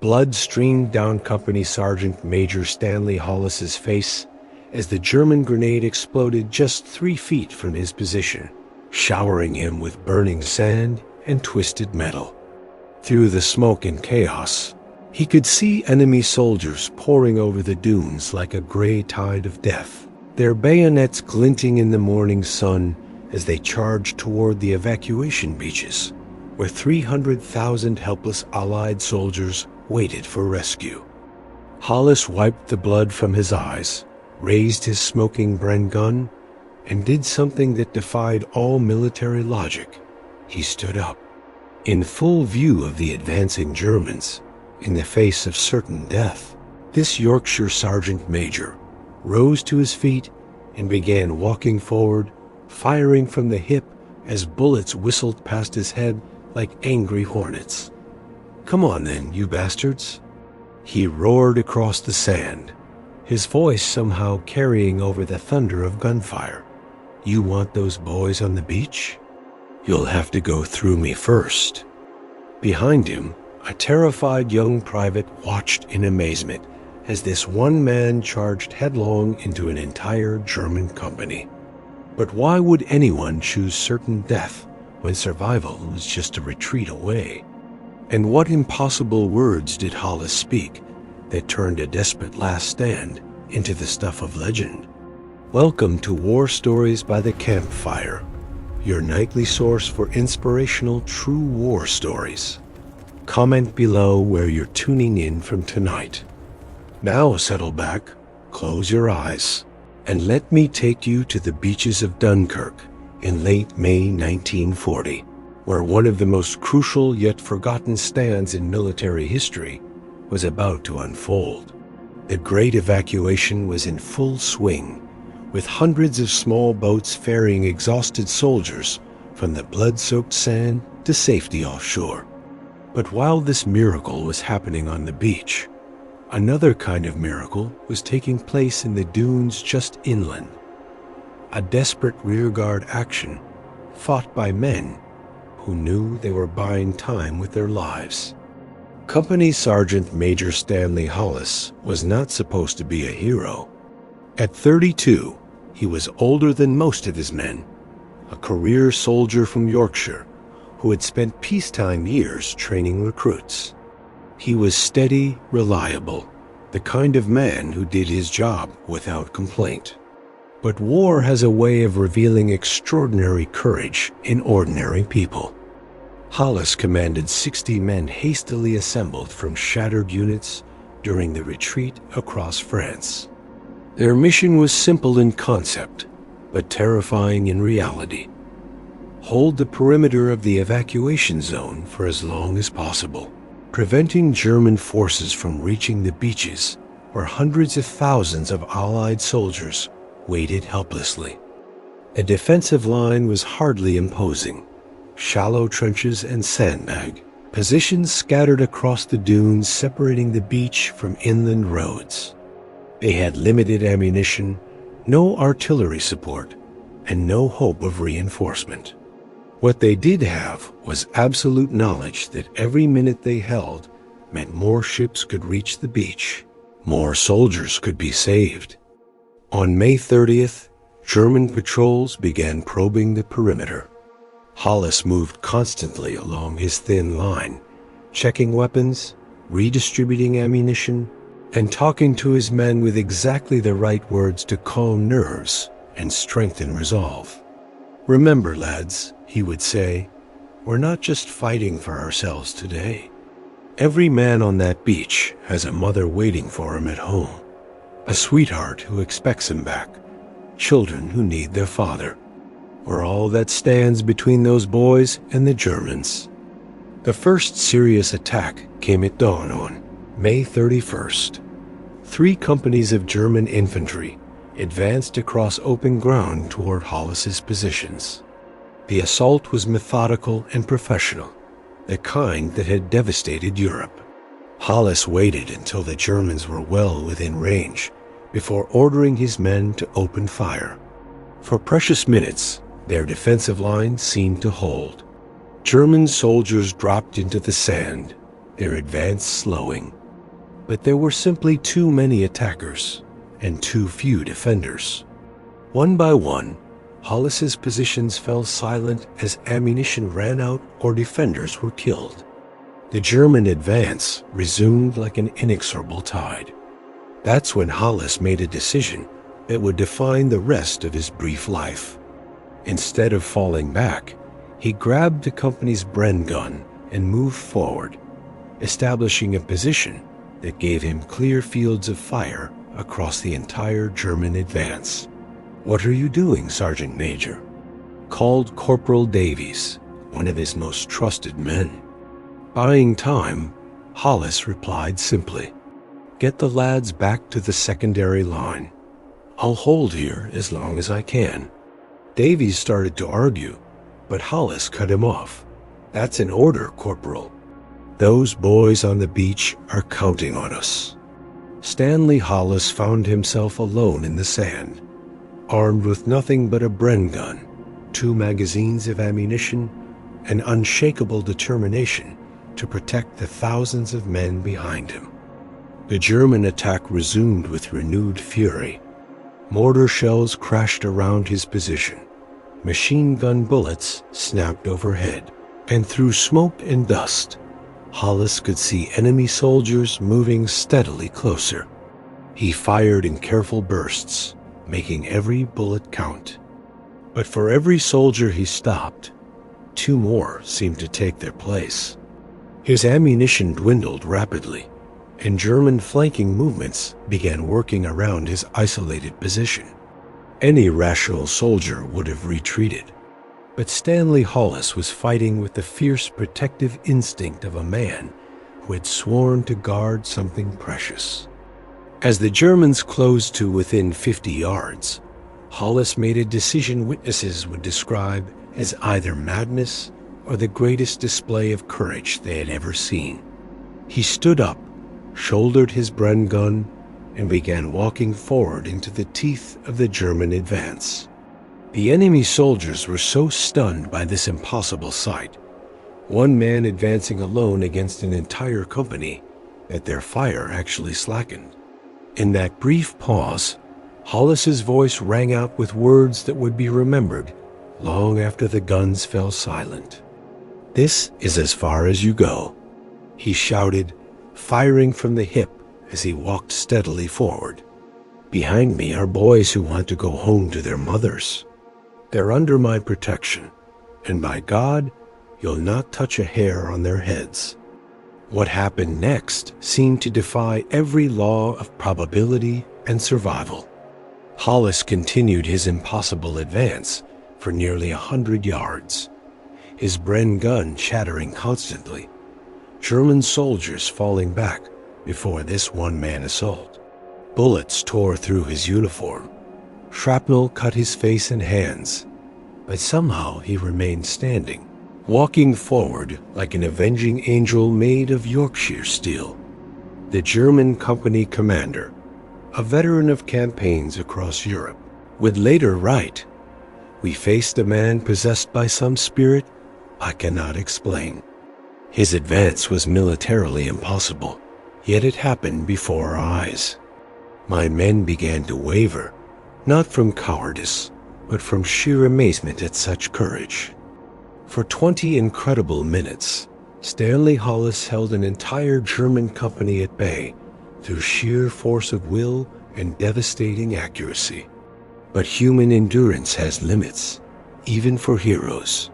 Blood streamed down Company Sergeant Major Stanley Hollis's face as the German grenade exploded just 3 feet from his position, showering him with burning sand and twisted metal. Through the smoke and chaos, he could see enemy soldiers pouring over the dunes like a gray tide of death, their bayonets glinting in the morning sun as they charged toward the evacuation beaches, where 300,000 helpless Allied soldiers waited for rescue. Hollis wiped the blood from his eyes, raised his smoking Bren gun, and did something that defied all military logic. He stood up. In full view of the advancing Germans, in the face of certain death, this Yorkshire sergeant major rose to his feet and began walking forward, firing from the hip as bullets whistled past his head like angry hornets. "Come on then, you bastards," he roared across the sand, his voice somehow carrying over the thunder of gunfire. "You want those boys on the beach? You'll have to go through me first." Behind him, a terrified young private watched in amazement as this one man charged headlong into an entire German company. But why would anyone choose certain death when survival was just a retreat away? And what impossible words did Hollis speak that turned a desperate last stand into the stuff of legend? Welcome to War Stories by the Campfire, your nightly source for inspirational true war stories. Comment below where you're tuning in from tonight. Now settle back, close your eyes, and let me take you to the beaches of Dunkirk in late May 1940, where one of the most crucial yet forgotten stands in military history was about to unfold. The great evacuation was in full swing, with hundreds of small boats ferrying exhausted soldiers from the blood-soaked sand to safety offshore. But while this miracle was happening on the beach, another kind of miracle was taking place in the dunes just inland. A desperate rearguard action fought by men who knew they were buying time with their lives. Company Sergeant Major Stanley Hollis was not supposed to be a hero. At 32, he was older than most of his men, a career soldier from Yorkshire who had spent peacetime years training recruits. He was steady, reliable, the kind of man who did his job without complaint. But war has a way of revealing extraordinary courage in ordinary people. Hollis commanded 60 men hastily assembled from shattered units during the retreat across France. Their mission was simple in concept, but terrifying in reality. Hold the perimeter of the evacuation zone for as long as possible, preventing German forces from reaching the beaches where hundreds of thousands of Allied soldiers waited helplessly. A defensive line was hardly imposing. Shallow trenches and sandbag positions scattered across the dunes separating the beach from inland roads. They had limited ammunition, no artillery support, and no hope of reinforcement. What they did have was absolute knowledge that every minute they held meant more ships could reach the beach, more soldiers could be saved. On May 30th, German patrols began probing the perimeter. Hollis moved constantly along his thin line, checking weapons, redistributing ammunition, and talking to his men with exactly the right words to calm nerves and strengthen resolve. "Remember, lads," he would say, "we're not just fighting for ourselves today. Every man on that beach has a mother waiting for him at home, a sweetheart who expects him back, children who need their father. We're all that stands between those boys and the Germans." The first serious attack came at dawn on May 31st. 3 companies of German infantry advanced across open ground toward Hollis's positions. The assault was methodical and professional, the kind that had devastated Europe. Hollis waited until the Germans were well within range before ordering his men to open fire. For precious minutes, their defensive line seemed to hold. German soldiers dropped into the sand, their advance slowing. But there were simply too many attackers and too few defenders. One by one, Hollis's positions fell silent as ammunition ran out or defenders were killed. The German advance resumed like an inexorable tide. That's when Hollis made a decision that would define the rest of his brief life. Instead of falling back, he grabbed the company's Bren gun and moved forward, establishing a position that gave him clear fields of fire across the entire German advance. "What are you doing, Sergeant Major?" called Corporal Davies, one of his most trusted men. "Buying time," Hollis replied simply. "Get the lads back to the secondary line. I'll hold here as long as I can." Davies started to argue, but Hollis cut him off. "That's an order, Corporal. Those boys on the beach are counting on us." Stanley Hollis found himself alone in the sand, armed with nothing but a Bren gun, 2 magazines of ammunition, and unshakable determination to protect the thousands of men behind him. The German attack resumed with renewed fury. Mortar shells crashed around his position. Machine gun bullets snapped overhead, and through smoke and dust, Hollis could see enemy soldiers moving steadily closer. He fired in careful bursts, making every bullet count. But for every soldier he stopped, 2 more seemed to take their place. His ammunition dwindled rapidly, and German flanking movements began working around his isolated position. Any rational soldier would have retreated. But Stanley Hollis was fighting with the fierce protective instinct of a man who had sworn to guard something precious. As the Germans closed to within 50 yards, Hollis made a decision witnesses would describe as either madness or the greatest display of courage they had ever seen. He stood up, shouldered his Bren gun, and began walking forward into the teeth of the German advance. The enemy soldiers were so stunned by this impossible sight, one man advancing alone against an entire company, that their fire actually slackened. In that brief pause, Hollis's voice rang out with words that would be remembered long after the guns fell silent. "This is as far as you go," he shouted, firing from the hip as he walked steadily forward. "Behind me are boys who want to go home to their mothers. They're under my protection, and by God, you'll not touch a hair on their heads." What happened next seemed to defy every law of probability and survival. Hollis continued his impossible advance for nearly 100 yards, his Bren gun chattering constantly, German soldiers falling back before this one-man assault. Bullets tore through his uniform. Shrapnel cut his face and hands, but somehow he remained standing, walking forward like an avenging angel made of Yorkshire steel. The German company commander, a veteran of campaigns across Europe, would later write, "We faced a man possessed by some spirit I cannot explain. His advance was militarily impossible, yet it happened before our eyes. My men began to waver, not from cowardice, but from sheer amazement at such courage." For 20 incredible minutes, Stanley Hollis held an entire German company at bay through sheer force of will and devastating accuracy. But human endurance has limits, even for heroes.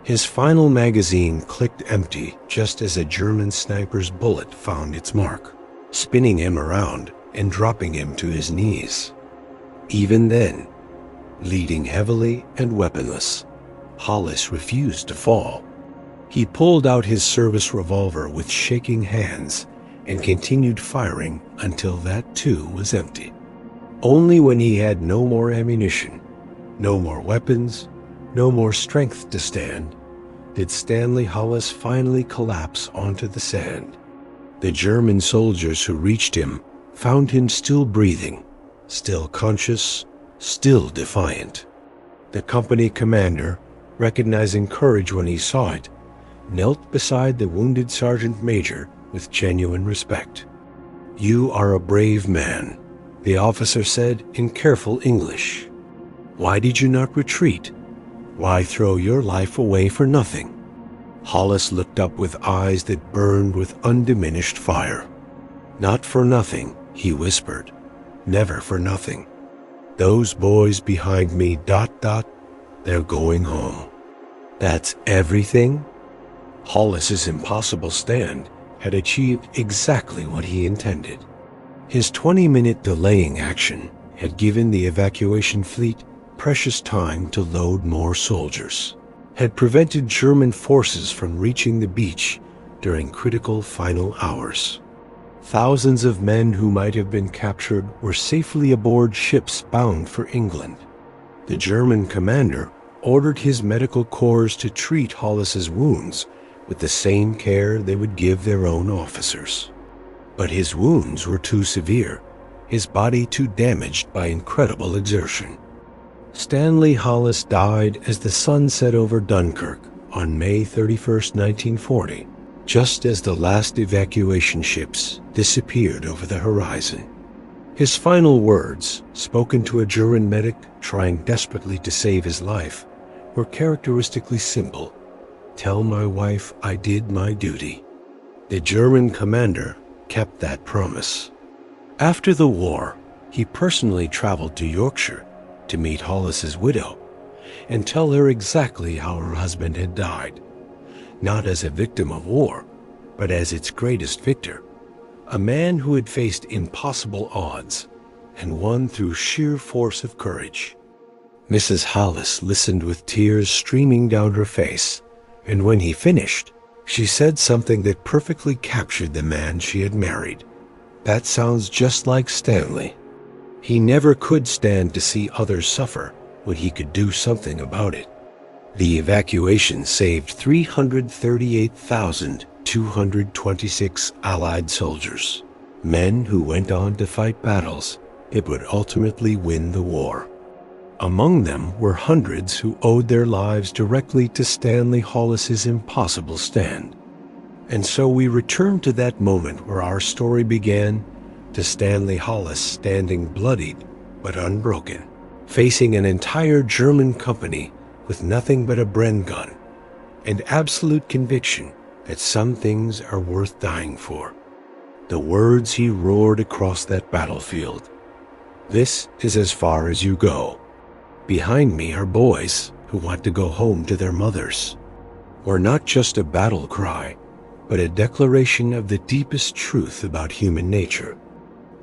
His final magazine clicked empty just as a German sniper's bullet found its mark, spinning him around and dropping him to his knees. Even then, leading heavily and weaponless, Hollis refused to fall. He pulled out his service revolver with shaking hands and continued firing until that too was empty. Only when he had no more ammunition, no more weapons, no more strength to stand, did Stanley Hollis finally collapse onto the sand. The German soldiers who reached him found him still breathing, still conscious, still defiant. The company commander, recognizing courage when he saw it, knelt beside the wounded sergeant major with genuine respect. "You are a brave man," the officer said in careful English. "Why did you not retreat? Why throw your life away for nothing?" Hollis looked up with eyes that burned with undiminished fire. "Not for nothing," he whispered. "Never for nothing. Those boys behind me, ... they're going home." "That's everything?" Hollis's impossible stand had achieved exactly what he intended. His 20-minute delaying action had given the evacuation fleet precious time to load more soldiers, had prevented German forces from reaching the beach during critical final hours. Thousands of men who might have been captured were safely aboard ships bound for England. The German commander ordered his medical corps to treat Hollis's wounds with the same care they would give their own officers. But his wounds were too severe, his body too damaged by incredible exertion. Stanley Hollis died as the sun set over Dunkirk on May 31, 1940, just as the last evacuation ships disappeared over the horizon. His final words, spoken to a German medic trying desperately to save his life, were characteristically simple. "Tell my wife I did my duty." The German commander kept that promise. After the war, he personally traveled to Yorkshire to meet Hollis's widow and tell her exactly how her husband had died, not as a victim of war, but as its greatest victor, a man who had faced impossible odds and won through sheer force of courage. Mrs. Hollis listened with tears streaming down her face, and when he finished, she said something that perfectly captured the man she had married. "That sounds just like Stanley. He never could stand to see others suffer when he could do something about it." The evacuation saved 338,226 Allied soldiers, men who went on to fight battles that would ultimately win the war. Among them were hundreds who owed their lives directly to Stanley Hollis's impossible stand. And so we return to that moment where our story began, to Stanley Hollis standing bloodied but unbroken, facing an entire German company with nothing but a Bren gun, and absolute conviction that some things are worth dying for. The words he roared across that battlefield: "This is as far as you go. Behind me are boys who want to go home to their mothers," were not just a battle cry, but a declaration of the deepest truth about human nature,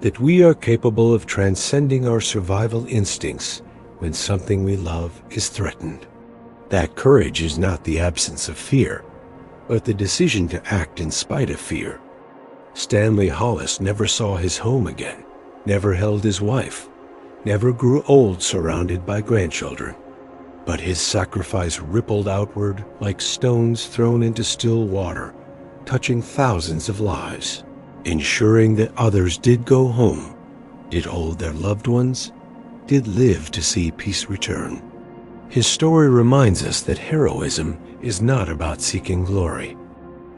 that we are capable of transcending our survival instincts when something we love is threatened. That courage is not the absence of fear, but the decision to act in spite of fear. Stanley Hollis never saw his home again, never held his wife, never grew old surrounded by grandchildren. But his sacrifice rippled outward like stones thrown into still water, touching thousands of lives, ensuring that others did go home, did hold their loved ones, did live to see peace return. His story reminds us that heroism is not about seeking glory.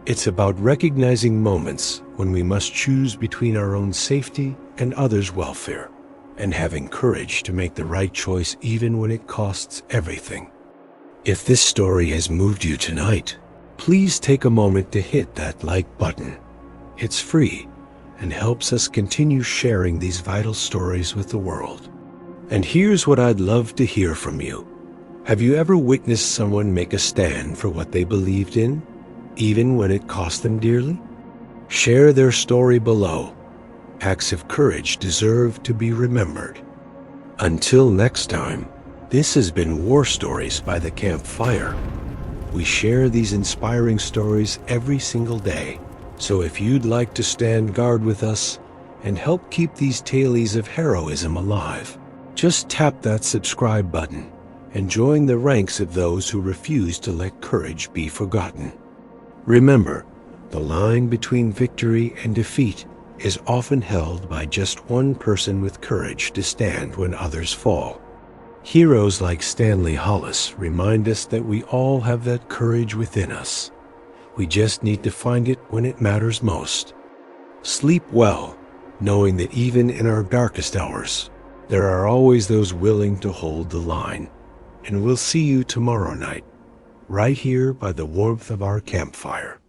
It's about recognizing moments when we must choose between our own safety and others' welfare, and having courage to make the right choice even when it costs everything. If this story has moved you tonight, please take a moment to hit that like button. It's free and helps us continue sharing these vital stories with the world. And here's what I'd love to hear from you. Have you ever witnessed someone make a stand for what they believed in, even when it cost them dearly? Share their story below. Acts of courage deserve to be remembered. Until next time, this has been War Stories by the Campfire. We share these inspiring stories every single day, so if you'd like to stand guard with us and help keep these tales of heroism alive, just tap that subscribe button and join the ranks of those who refuse to let courage be forgotten. Remember, the line between victory and defeat is often held by just one person with courage to stand when others fall. Heroes like Stanley Hollis remind us that we all have that courage within us. We just need to find it when it matters most. Sleep well, knowing that even in our darkest hours, there are always those willing to hold the line. And we'll see you tomorrow night, right here by the warmth of our campfire.